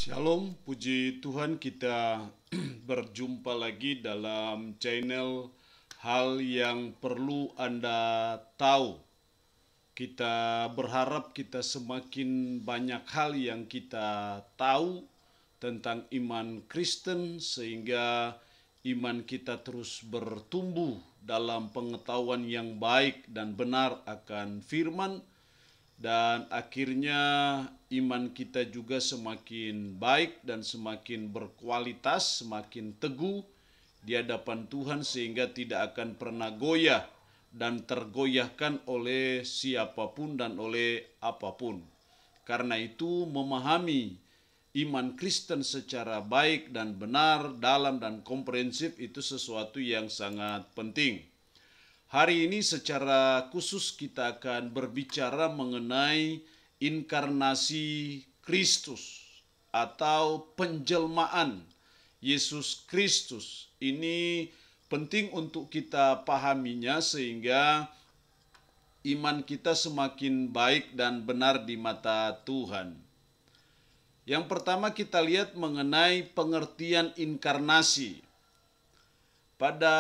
Shalom, puji Tuhan, kita berjumpa lagi dalam channel hal yang perlu Anda tahu. Kita berharap kita semakin banyak hal yang kita tahu tentang iman Kristen sehingga iman kita terus bertumbuh dalam pengetahuan yang baik dan benar akan firman. Dan akhirnya iman kita juga semakin baik dan semakin berkualitas, semakin teguh di hadapan Tuhan sehingga tidak akan pernah goyah dan tergoyahkan oleh siapapun dan oleh apapun. Karena itu memahami iman Kristen secara baik dan benar, dalam dan komprehensif itu sesuatu yang sangat penting. Hari ini secara khusus kita akan berbicara mengenai inkarnasi Kristus atau penjelmaan Yesus Kristus. Ini penting untuk kita pahaminya sehingga iman kita semakin baik dan benar di mata Tuhan. Yang pertama kita lihat mengenai pengertian inkarnasi. Pada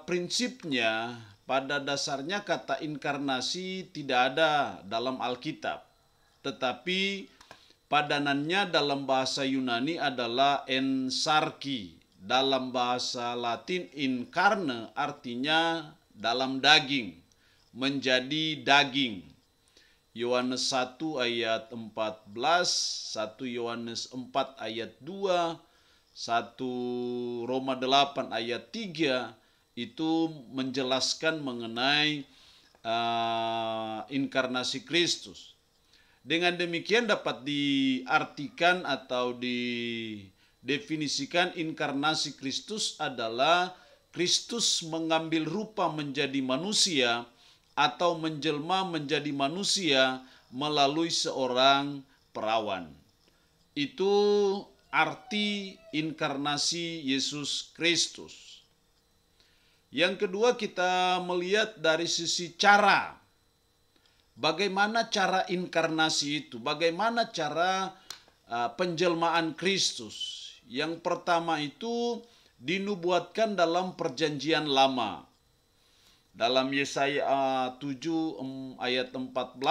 prinsipnya, pada dasarnya kata inkarnasi tidak ada dalam Alkitab. Tetapi padanannya dalam bahasa Yunani adalah ensarki. Dalam bahasa Latin incarne artinya dalam daging, menjadi daging. Yohanes 1 ayat 14, 1 Yohanes 4 ayat 2, 1 Roma 8 ayat 3 itu menjelaskan mengenai inkarnasi Kristus. Dengan demikian dapat diartikan atau didefinisikan inkarnasi Kristus adalah Kristus mengambil rupa menjadi manusia atau menjelma menjadi manusia melalui seorang perawan. Itu arti inkarnasi Yesus Kristus. Yang kedua kita melihat dari sisi cara. Bagaimana cara inkarnasi itu? Bagaimana cara penjelmaan Kristus? Yang pertama itu dinubuatkan dalam perjanjian lama. Dalam Yesaya 7 ayat 14,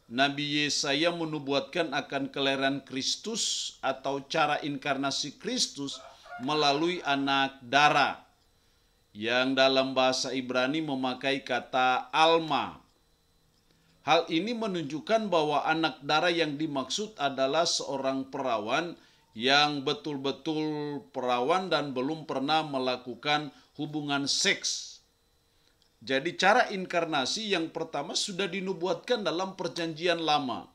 Nabi Yesaya menubuatkan akan kelahiran Kristus atau cara inkarnasi Kristus melalui anak darah, yang dalam bahasa Ibrani memakai kata alma. Hal ini menunjukkan bahwa anak darah yang dimaksud adalah seorang perawan yang betul-betul perawan dan belum pernah melakukan hubungan seks. Jadi cara inkarnasi yang pertama sudah dinubuatkan dalam perjanjian lama.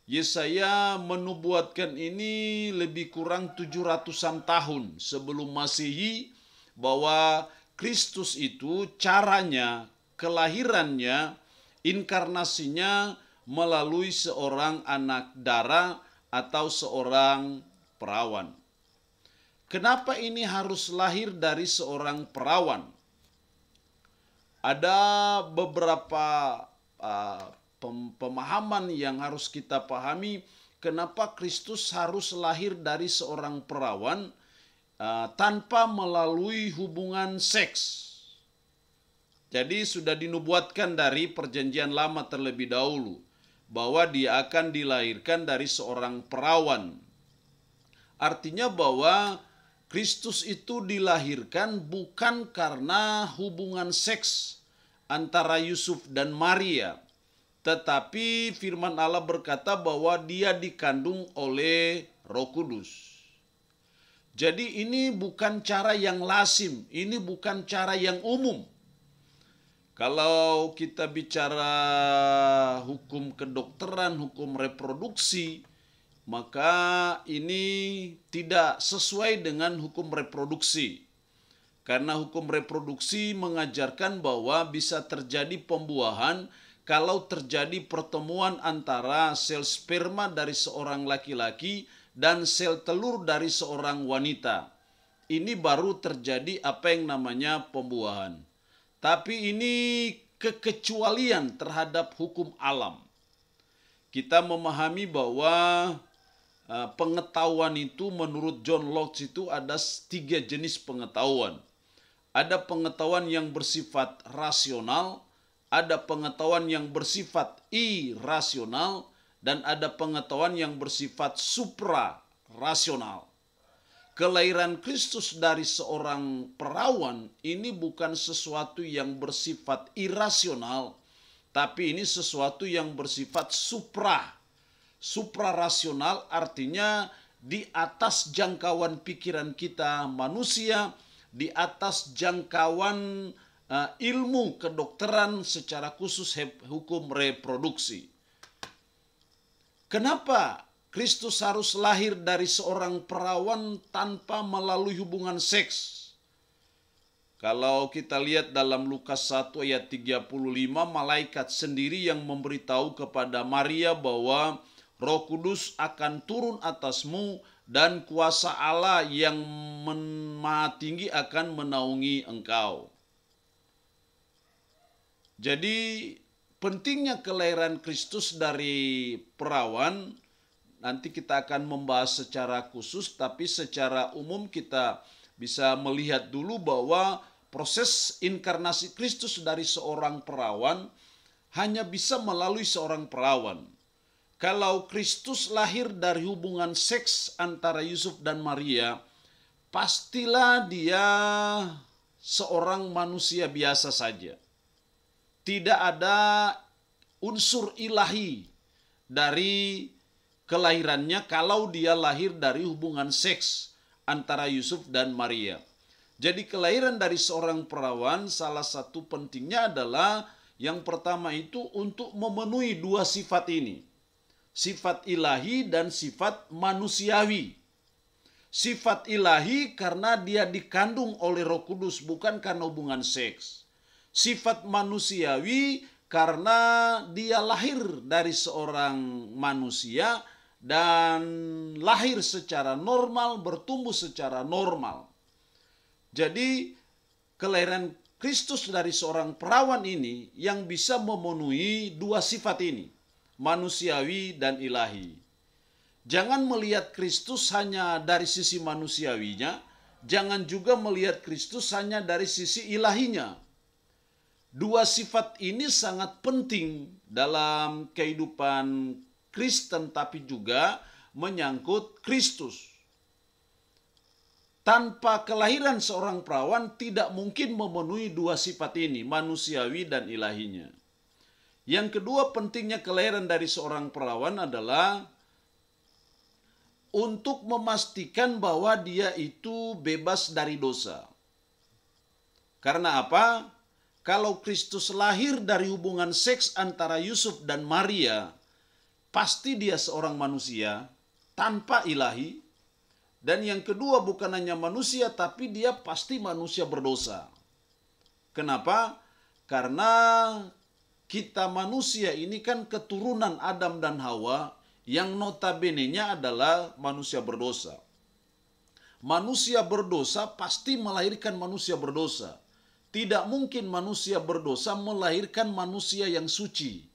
Yesaya menubuatkan ini lebih kurang 700-an tahun sebelum Masehi bahwa Kristus itu caranya, kelahirannya, inkarnasinya melalui seorang anak darah atau seorang perawan. Kenapa ini harus lahir dari seorang perawan? Ada beberapa pemahaman yang harus kita pahami kenapa Kristus harus lahir dari seorang perawan tanpa melalui hubungan seks. Jadi sudah dinubuatkan dari perjanjian lama terlebih dahulu bahwa dia akan dilahirkan dari seorang perawan. Artinya bahwa Kristus itu dilahirkan bukan karena hubungan seks antara Yusuf dan Maria, tetapi firman Allah berkata bahwa dia dikandung oleh Roh Kudus. Jadi ini bukan cara yang lazim, ini bukan cara yang umum. Kalau kita bicara hukum kedokteran, hukum reproduksi, maka ini tidak sesuai dengan hukum reproduksi. Karena hukum reproduksi mengajarkan bahwa bisa terjadi pembuahan kalau terjadi pertemuan antara sel sperma dari seorang laki-laki dan sel telur dari seorang wanita. Ini baru terjadi apa yang namanya pembuahan. Tapi ini kekecualian terhadap hukum alam. Kita memahami bahwa pengetahuan itu menurut John Locke itu ada 3 jenis pengetahuan. Ada pengetahuan yang bersifat rasional, ada pengetahuan yang bersifat irasional, dan ada pengetahuan yang bersifat suprarasional. Kelahiran Kristus dari seorang perawan ini bukan sesuatu yang bersifat irasional, tapi ini sesuatu yang bersifat suprarasional, artinya di atas jangkauan pikiran kita manusia, di atas jangkauan ilmu kedokteran, secara khusus hukum reproduksi. Kenapa Kristus harus lahir dari seorang perawan tanpa melalui hubungan seks? Kalau kita lihat dalam Lukas 1 ayat 35, malaikat sendiri yang memberitahu kepada Maria bahwa Roh Kudus akan turun atasmu dan kuasa Allah yang Maha Tinggi akan menaungi engkau. Jadi pentingnya kelahiran Kristus dari perawan, nanti kita akan membahas secara khusus, tapi secara umum kita bisa melihat dulu bahwa proses inkarnasi Kristus dari seorang perawan hanya bisa melalui seorang perawan. Kalau Kristus lahir dari hubungan seks antara Yusuf dan Maria, pastilah dia seorang manusia biasa saja. Tidak ada unsur ilahi dari kelahirannya kalau dia lahir dari hubungan seks antara Yusuf dan Maria. Jadi kelahiran dari seorang perawan salah satu pentingnya adalah yang pertama itu untuk memenuhi 2 sifat ini. Sifat ilahi dan sifat manusiawi. Sifat ilahi karena dia dikandung oleh Roh Kudus, bukan karena hubungan seks. Sifat manusiawi karena dia lahir dari seorang manusia dan lahir secara normal, bertumbuh secara normal. Jadi kelahiran Kristus dari seorang perawan ini yang bisa memenuhi 2 sifat ini, manusiawi dan ilahi. Jangan melihat Kristus hanya dari sisi manusiawinya, jangan juga melihat Kristus hanya dari sisi ilahinya. 2 sifat ini sangat penting dalam kehidupan Kristen, tapi juga menyangkut Kristus. Tanpa kelahiran seorang perawan tidak mungkin memenuhi 2 sifat ini, manusiawi dan ilahinya. Yang kedua, pentingnya kelahiran dari seorang perawan adalah untuk memastikan bahwa dia itu bebas dari dosa. Karena apa? Kalau Kristus lahir dari hubungan seks antara Yusuf dan Maria, pasti dia seorang manusia tanpa ilahi. Dan yang kedua, bukan hanya manusia, tapi dia pasti manusia berdosa. Kenapa? Karena kita manusia ini kan keturunan Adam dan Hawa yang notabene-nya adalah manusia berdosa. Manusia berdosa pasti melahirkan manusia berdosa. Tidak mungkin manusia berdosa melahirkan manusia yang suci.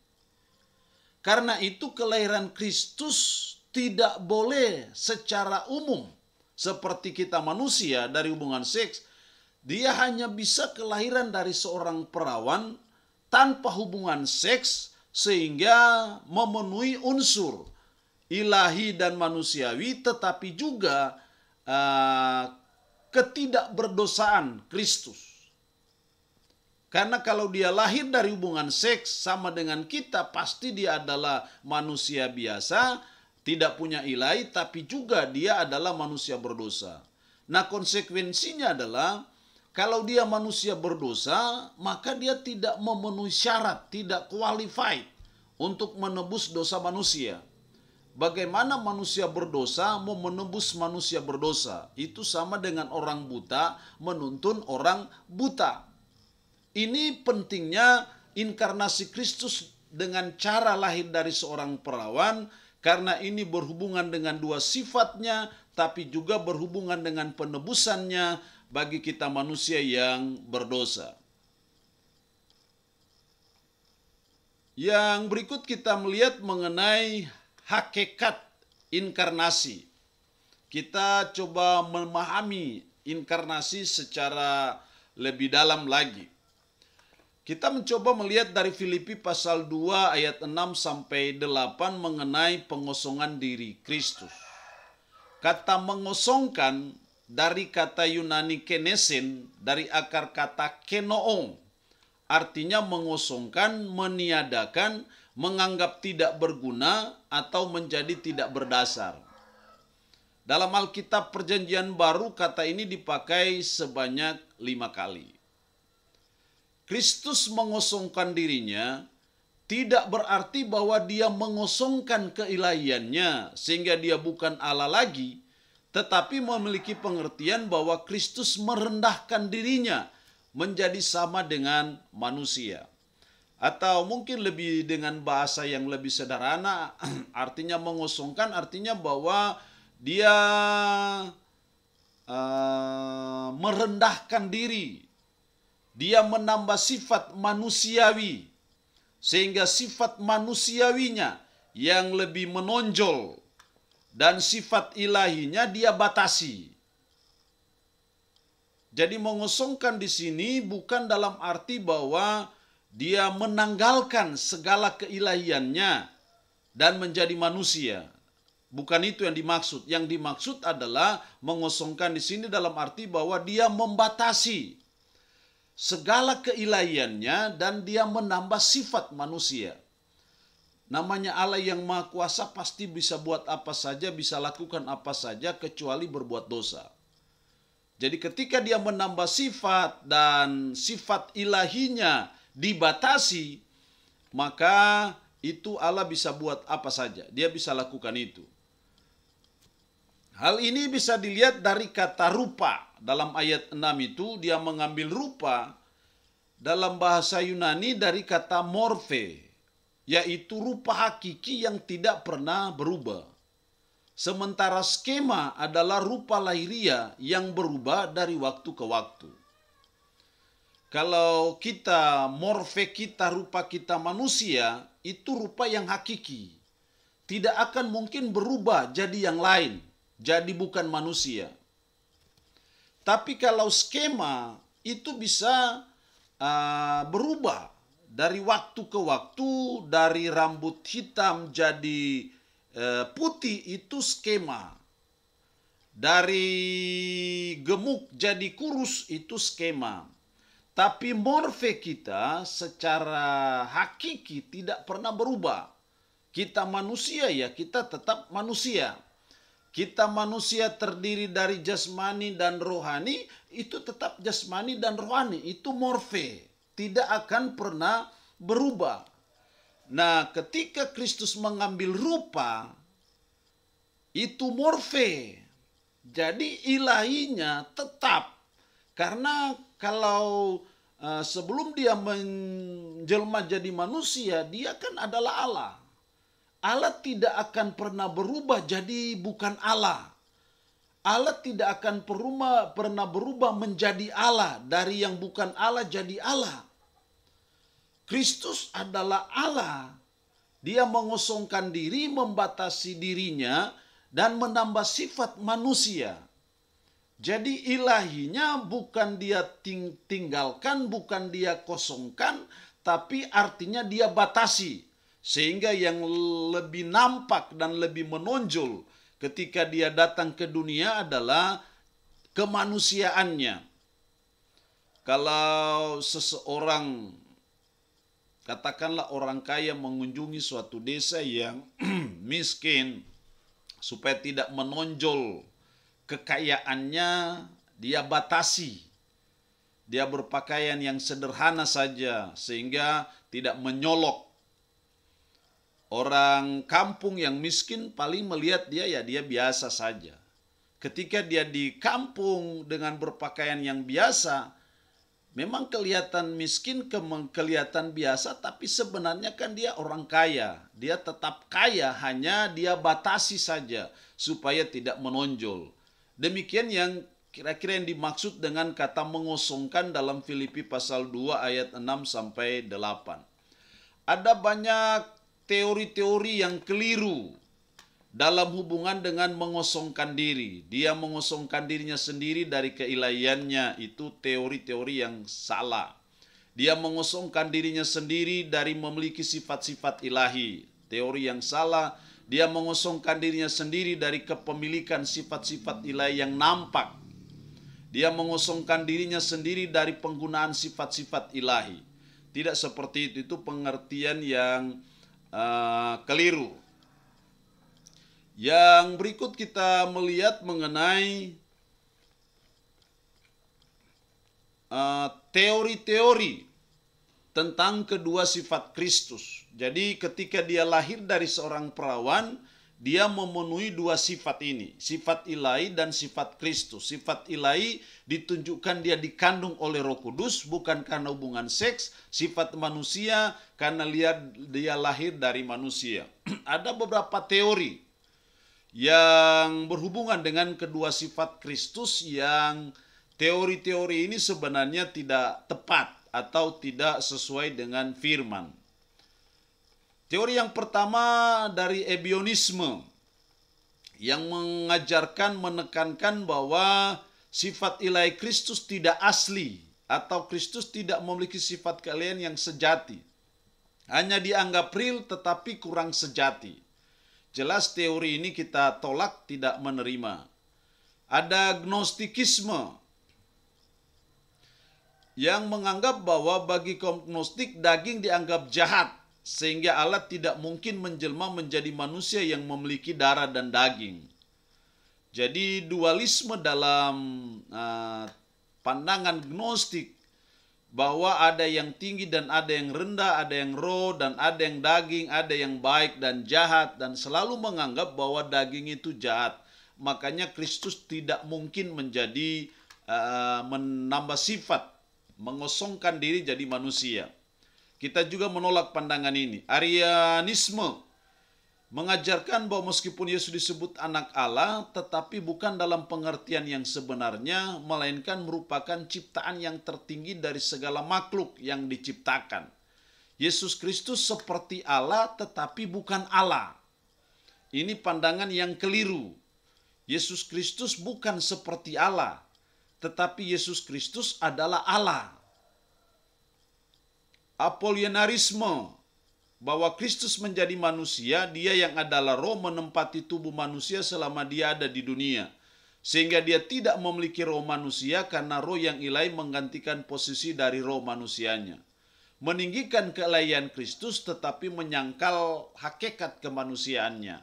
Karena itu kelahiran Kristus tidak boleh secara umum seperti kita manusia dari hubungan seks. Dia hanya bisa kelahiran dari seorang perawan tanpa hubungan seks sehingga memenuhi unsur ilahi dan manusiawi, tetapi juga ketidakberdosaan Kristus. Karena kalau dia lahir dari hubungan seks sama dengan kita, pasti dia adalah manusia biasa, tidak punya ilahi, tapi juga dia adalah manusia berdosa. Nah, konsekuensinya adalah kalau dia manusia berdosa, maka dia tidak memenuhi syarat, tidak qualified untuk menebus dosa manusia. Bagaimana manusia berdosa mau menebus manusia berdosa? Itu sama dengan orang buta menuntun orang buta. Ini pentingnya inkarnasi Kristus dengan cara lahir dari seorang perawan, karena ini berhubungan dengan 2 sifatnya, tapi juga berhubungan dengan penebusannya bagi kita manusia yang berdosa. Yang berikut kita melihat mengenai hakikat inkarnasi. Kita coba memahami inkarnasi secara lebih dalam lagi. Kita mencoba melihat dari Filipi pasal 2 ayat 6 sampai 8 mengenai pengosongan diri Kristus. Kata mengosongkan dari kata Yunani kenesin, dari akar kata kenoong. Artinya mengosongkan, meniadakan, menganggap tidak berguna, atau menjadi tidak berdasar. Dalam Alkitab Perjanjian Baru kata ini dipakai sebanyak 5 kali. Kristus mengosongkan dirinya tidak berarti bahwa dia mengosongkan keilahiannya sehingga dia bukan Allah lagi, tetapi memiliki pengertian bahwa Kristus merendahkan dirinya menjadi sama dengan manusia. Atau mungkin lebih dengan bahasa yang lebih sederhana, artinya mengosongkan artinya bahwa dia merendahkan diri. Dia menambah sifat manusiawi, sehingga sifat manusiawinya yang lebih menonjol dan sifat ilahinya dia batasi. Jadi mengosongkan di sini bukan dalam arti bahwa dia menanggalkan segala keilahiannya dan menjadi manusia. Bukan itu yang dimaksud. Yang dimaksud adalah mengosongkan di sini dalam arti bahwa dia membatasi segala keilahiannya dan dia menambah sifat manusia. Namanya Allah yang Maha Kuasa pasti bisa buat apa saja, bisa lakukan apa saja kecuali berbuat dosa. Jadi ketika dia menambah sifat dan sifat ilahinya dibatasi, maka itu Allah bisa buat apa saja. Dia bisa lakukan itu. Hal ini bisa dilihat dari kata rupa. Dalam ayat 6 itu dia mengambil rupa dalam bahasa Yunani dari kata morphe, yaitu rupa hakiki yang tidak pernah berubah. Sementara skema adalah rupa lahiria yang berubah dari waktu ke waktu. Kalau kita morphe kita, rupa kita manusia, itu rupa yang hakiki. Tidak akan mungkin berubah jadi yang lain, jadi bukan manusia. Tapi kalau skema itu bisa berubah dari waktu ke waktu, dari rambut hitam jadi putih, itu skema. Dari gemuk jadi kurus, itu skema. Tapi morfe kita secara hakiki tidak pernah berubah. Kita manusia ya, kita tetap manusia. Kita manusia terdiri dari jasmani dan rohani, itu tetap jasmani dan rohani, itu morfe, tidak akan pernah berubah. Nah, ketika Kristus mengambil rupa, itu morfe, jadi ilahinya tetap. Karena kalau sebelum dia menjelma jadi manusia, dia kan adalah Allah. Allah tidak akan pernah berubah jadi bukan Allah. Allah tidak akan pernah berubah menjadi Allah. Dari yang bukan Allah jadi Allah. Kristus adalah Allah. Dia mengosongkan diri, membatasi dirinya, dan menambah sifat manusia. Jadi ilahinya bukan dia tinggalkan, bukan dia kosongkan, tapi artinya dia batasi. Sehingga yang lebih nampak dan lebih menonjol ketika dia datang ke dunia adalah kemanusiaannya. Kalau seseorang, katakanlah orang kaya mengunjungi suatu desa yang miskin, supaya tidak menonjol kekayaannya, dia batasi. Dia berpakaian yang sederhana saja sehingga tidak menyolok. Orang kampung yang miskin paling melihat dia ya dia biasa saja. Ketika dia di kampung dengan berpakaian yang biasa, memang kelihatan miskin, kelihatan biasa, tapi sebenarnya kan dia orang kaya. Dia tetap kaya, hanya dia batasi saja supaya tidak menonjol. Demikian yang kira-kira yang dimaksud dengan kata mengosongkan dalam Filipi pasal 2 ayat 6 sampai 8. Ada banyak teori-teori yang keliru dalam hubungan dengan mengosongkan diri. Dia mengosongkan dirinya sendiri dari keilahiannya, itu teori-teori yang salah. Dia mengosongkan dirinya sendiri dari memiliki sifat-sifat ilahi, teori yang salah. Dia mengosongkan dirinya sendiri dari kepemilikan sifat-sifat ilahi yang nampak. Dia mengosongkan dirinya sendiri dari penggunaan sifat-sifat ilahi. Tidak seperti itu pengertian yang keliru. Yang berikut kita melihat mengenai teori-teori tentang kedua sifat Kristus. Jadi ketika dia lahir dari seorang perawan, dia memenuhi dua sifat ini, sifat ilahi dan sifat Kristus. Sifat ilahi ditunjukkan dia dikandung oleh Roh Kudus, bukan karena hubungan seks. Sifat manusia karena dia lahir dari manusia. Ada beberapa teori yang berhubungan dengan kedua sifat Kristus yang teori-teori ini sebenarnya tidak tepat atau tidak sesuai dengan firman. Teori yang pertama dari ebionisme yang mengajarkan, menekankan bahwa sifat ilahi Kristus tidak asli atau Kristus tidak memiliki sifat kealian yang sejati. Hanya dianggap real tetapi kurang sejati. Jelas teori ini kita tolak, tidak menerima. Ada gnostikisme yang menganggap bahwa bagi kaum gnostik daging dianggap jahat, sehingga Allah tidak mungkin menjelma menjadi manusia yang memiliki darah dan daging. Jadi dualisme dalam pandangan gnostik, bahwa ada yang tinggi dan ada yang rendah, ada yang roh dan ada yang daging, ada yang baik dan jahat, dan selalu menganggap bahwa daging itu jahat. Makanya Kristus tidak mungkin menjadi menambah sifat, mengosongkan diri jadi manusia. Kita juga menolak pandangan ini. Arianisme mengajarkan bahwa meskipun Yesus disebut anak Allah, tetapi bukan dalam pengertian yang sebenarnya, melainkan merupakan ciptaan yang tertinggi dari segala makhluk yang diciptakan. Yesus Kristus seperti Allah, tetapi bukan Allah. Ini pandangan yang keliru. Yesus Kristus bukan seperti Allah, tetapi Yesus Kristus adalah Allah. Apolianarisme, bahwa Kristus menjadi manusia, dia yang adalah roh menempati tubuh manusia selama dia ada di dunia. Sehingga dia tidak memiliki roh manusia karena roh yang ilahi menggantikan posisi dari roh manusianya. Meninggikan keilahian Kristus tetapi menyangkal hakikat kemanusiaannya.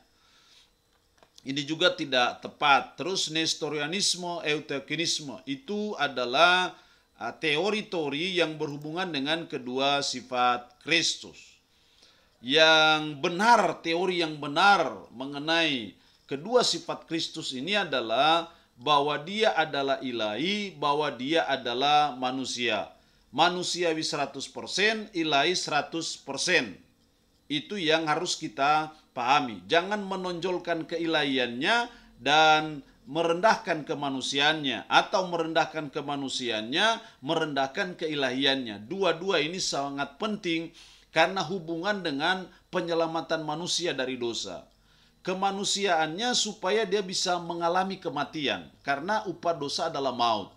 Ini juga tidak tepat. Terus nestorianisme, eutychianisme itu adalah teori-teori yang berhubungan dengan kedua sifat Kristus. Yang benar, teori yang benar mengenai kedua sifat Kristus ini adalah bahwa dia adalah ilahi, bahwa dia adalah manusia. Manusiawi 100%, ilahi 100%. Itu yang harus kita pahami. Jangan menonjolkan keilahiannya dan merendahkan kemanusiaannya, atau merendahkan kemanusiaannya, merendahkan keilahiannya. Dua-dua ini sangat penting karena hubungan dengan penyelamatan manusia dari dosa. Kemanusiaannya supaya dia bisa mengalami kematian, karena upah dosa adalah maut.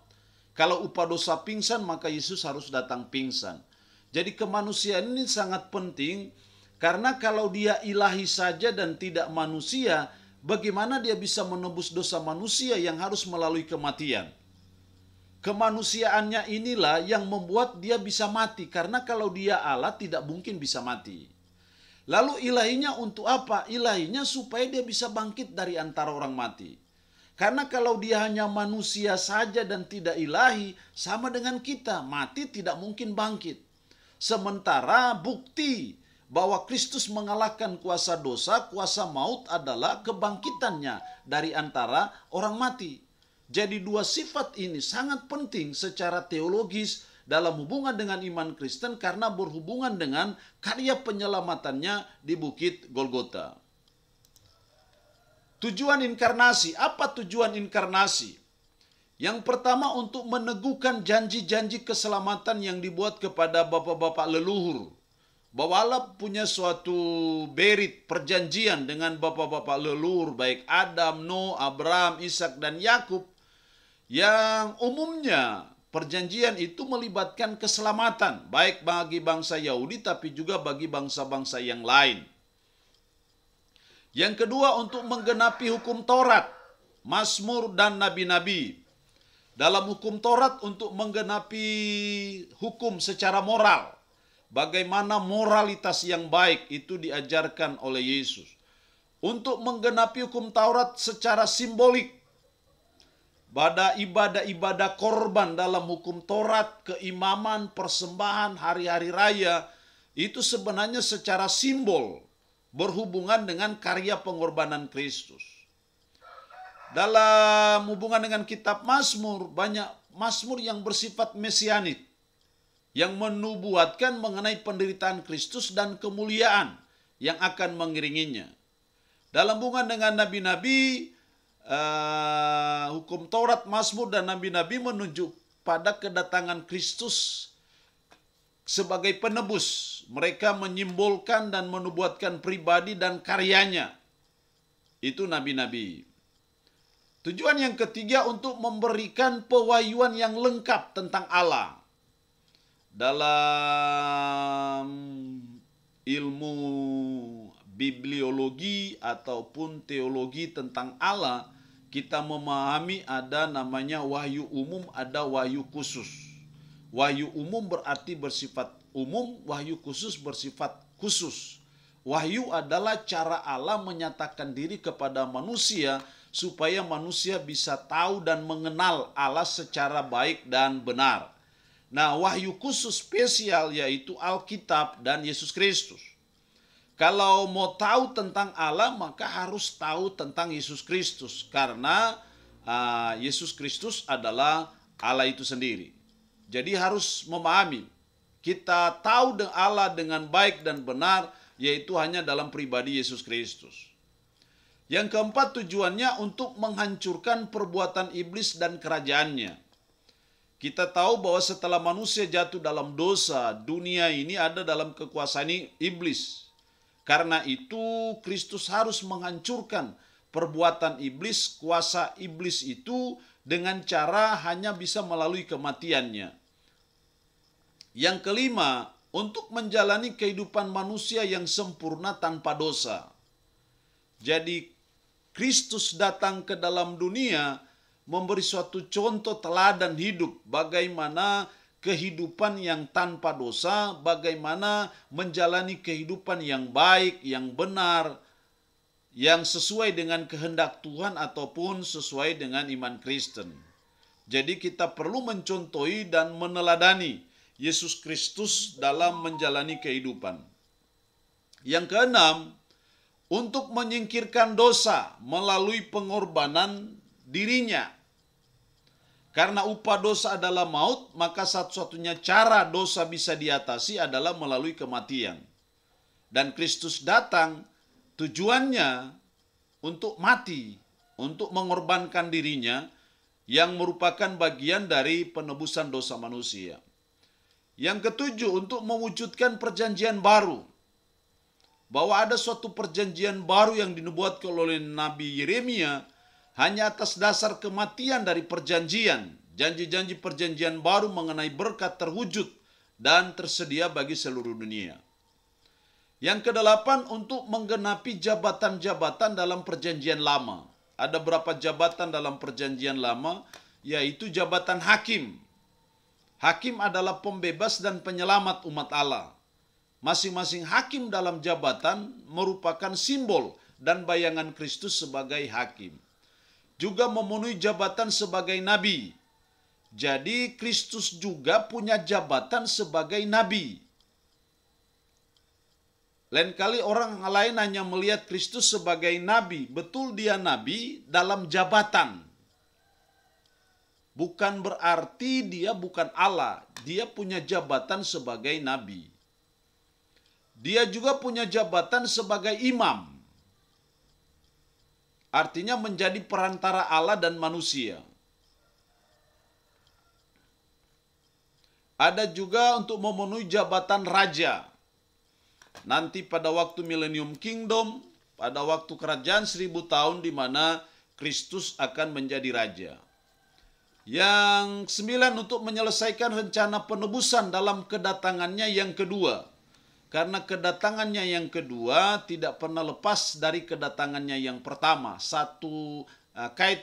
Kalau upah dosa pingsan, maka Yesus harus datang pingsan. Jadi kemanusiaan ini sangat penting, karena kalau dia ilahi saja dan tidak manusia, bagaimana dia bisa menebus dosa manusia yang harus melalui kematian? Kemanusiaannya inilah yang membuat dia bisa mati, karena kalau dia Allah tidak mungkin bisa mati. Lalu ilahinya untuk apa? Ilahinya supaya dia bisa bangkit dari antara orang mati. Karena kalau dia hanya manusia saja dan tidak ilahi, sama dengan kita, mati tidak mungkin bangkit. Sementara bukti bahwa Kristus mengalahkan kuasa dosa, kuasa maut adalah kebangkitannya dari antara orang mati. Jadi dua sifat ini sangat penting secara teologis dalam hubungan dengan iman Kristen karena berhubungan dengan karya penyelamatannya di Bukit Golgota. Tujuan inkarnasi. Apa tujuan inkarnasi? Yang pertama untuk meneguhkan janji-janji keselamatan yang dibuat kepada bapak-bapak leluhur. bahwa Allah punya suatu berit perjanjian dengan bapak-bapak leluhur baik Adam, Nuh, Abraham, Ishak dan Yakub, yang umumnya perjanjian itu melibatkan keselamatan baik bagi bangsa Yahudi tapi juga bagi bangsa-bangsa yang lain. Yang kedua, untuk menggenapi hukum Taurat, Mazmur dan nabi-nabi. Dalam hukum Taurat untuk menggenapi hukum secara moral. Bagaimana moralitas yang baik itu diajarkan oleh Yesus. Untuk menggenapi hukum Taurat secara simbolik. Pada ibadah-ibadah korban dalam hukum Taurat, keimaman, persembahan, hari-hari raya, itu sebenarnya secara simbol berhubungan dengan karya pengorbanan Kristus. Dalam hubungan dengan kitab Mazmur, banyak Mazmur yang bersifat mesianik, yang menubuatkan mengenai penderitaan Kristus dan kemuliaan yang akan mengiringinya. Dalam hubungan dengan nabi-nabi, hukum Taurat, Mazmur, dan nabi-nabi menunjuk pada kedatangan Kristus sebagai penebus. Mereka menyimbolkan dan menubuatkan pribadi dan karyanya. Itu nabi-nabi. Tujuan yang ketiga, untuk memberikan pewahyuan yang lengkap tentang Allah. Dalam ilmu bibliologi ataupun teologi tentang Allah, kita memahami ada namanya wahyu umum, ada wahyu khusus. Wahyu umum berarti bersifat umum, wahyu khusus bersifat khusus. Wahyu adalah cara Allah menyatakan diri kepada manusia supaya manusia bisa tahu dan mengenal Allah secara baik dan benar. Nah, wahyu khusus spesial yaitu Alkitab dan Yesus Kristus. Kalau mau tahu tentang Allah, maka harus tahu tentang Yesus Kristus. Karena Yesus Kristus adalah Allah itu sendiri. Jadi harus memahami, kita tahu Allah dengan baik dan benar, yaitu hanya dalam pribadi Yesus Kristus. Yang keempat, tujuannya untuk menghancurkan perbuatan iblis dan kerajaannya. Kita tahu bahwa setelah manusia jatuh dalam dosa, dunia ini ada dalam kekuasaan iblis. Karena itu Kristus harus menghancurkan perbuatan iblis, kuasa iblis itu dengan cara hanya bisa melalui kematiannya. Yang kelima, untuk menjalani kehidupan manusia yang sempurna tanpa dosa. Jadi Kristus datang ke dalam dunia memberi suatu contoh teladan hidup bagaimana kehidupan yang tanpa dosa, bagaimana menjalani kehidupan yang baik, yang benar, yang sesuai dengan kehendak Tuhan ataupun sesuai dengan iman Kristen. Jadi kita perlu mencontohi dan meneladani Yesus Kristus dalam menjalani kehidupan. Yang keenam, untuk menyingkirkan dosa melalui pengorbanan dirinya. Karena upah dosa adalah maut, maka satu-satunya cara dosa bisa diatasi adalah melalui kematian. Dan Kristus datang tujuannya untuk mati, untuk mengorbankan dirinya yang merupakan bagian dari penebusan dosa manusia. Yang ketujuh, untuk mewujudkan perjanjian baru. Bahwa ada suatu perjanjian baru yang dinubuatkan oleh Nabi Yeremia hanya atas dasar kematian dari perjanjian. Janji-janji perjanjian baru mengenai berkat terwujud dan tersedia bagi seluruh dunia. Yang kedelapan, untuk menggenapi jabatan-jabatan dalam perjanjian lama. Ada berapa jabatan dalam perjanjian lama? Yaitu jabatan hakim. Hakim adalah pembebas dan penyelamat umat Allah. Masing-masing hakim dalam jabatan merupakan simbol dan bayangan Kristus sebagai hakim. Juga memenuhi jabatan sebagai nabi. Jadi Kristus juga punya jabatan sebagai nabi. Lain kali orang lain hanya melihat Kristus sebagai nabi. Betul, dia nabi dalam jabatan. Bukan berarti dia bukan Allah. Dia punya jabatan sebagai nabi. Dia juga punya jabatan sebagai imam. Artinya menjadi perantara Allah dan manusia. Ada juga untuk memenuhi jabatan raja. nanti pada waktu Millennium Kingdom, pada waktu kerajaan 1000 tahun di mana Kristus akan menjadi raja. Yang 9, untuk menyelesaikan rencana penebusan dalam kedatangannya yang kedua. Karena kedatangannya yang kedua tidak pernah lepas dari kedatangannya yang pertama. Satu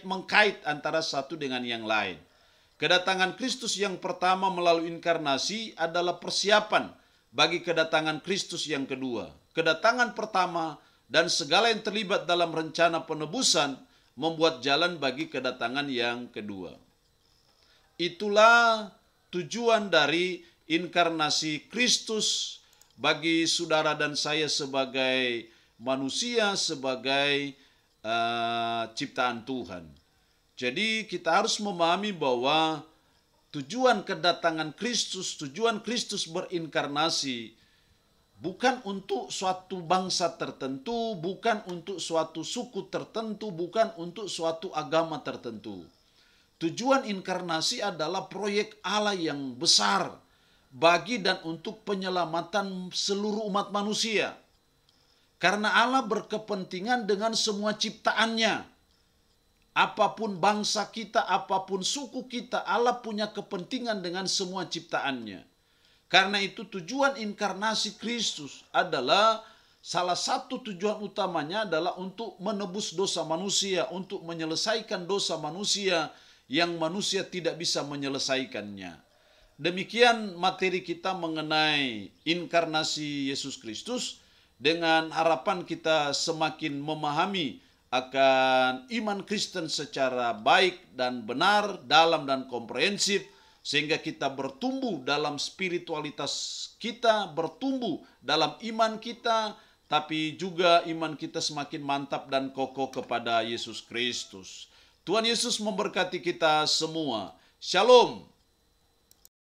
mengkait antara satu dengan yang lain. Kedatangan Kristus yang pertama melalui inkarnasi adalah persiapan bagi kedatangan Kristus yang kedua. Kedatangan pertama dan segala yang terlibat dalam rencana penebusan membuat jalan bagi kedatangan yang kedua. Itulah tujuan dari inkarnasi Kristus bagi saudara dan saya sebagai manusia, sebagai ciptaan Tuhan. Jadi kita harus memahami bahwa tujuan kedatangan Kristus, tujuan Kristus berinkarnasi bukan untuk suatu bangsa tertentu, bukan untuk suatu suku tertentu, bukan untuk suatu agama tertentu. Tujuan inkarnasi adalah proyek Allah yang besar bagi dan untuk penyelamatan seluruh umat manusia. Karena Allah berkepentingan dengan semua ciptaannya. Apapun bangsa kita, apapun suku kita, Allah punya kepentingan dengan semua ciptaannya. Karena itu tujuan inkarnasi Kristus adalah salah satu tujuan utamanya adalah untuk menebus dosa manusia, untuk menyelesaikan dosa manusia yang manusia tidak bisa menyelesaikannya. Demikian materi kita mengenai inkarnasi Yesus Kristus, dengan harapan kita semakin memahami akan iman Kristen secara baik dan benar, dalam dan komprehensif, sehingga kita bertumbuh dalam spiritualitas kita, bertumbuh dalam iman kita, tapi juga iman kita semakin mantap dan kokoh kepada Yesus Kristus. Tuhan Yesus memberkati kita semua. Shalom.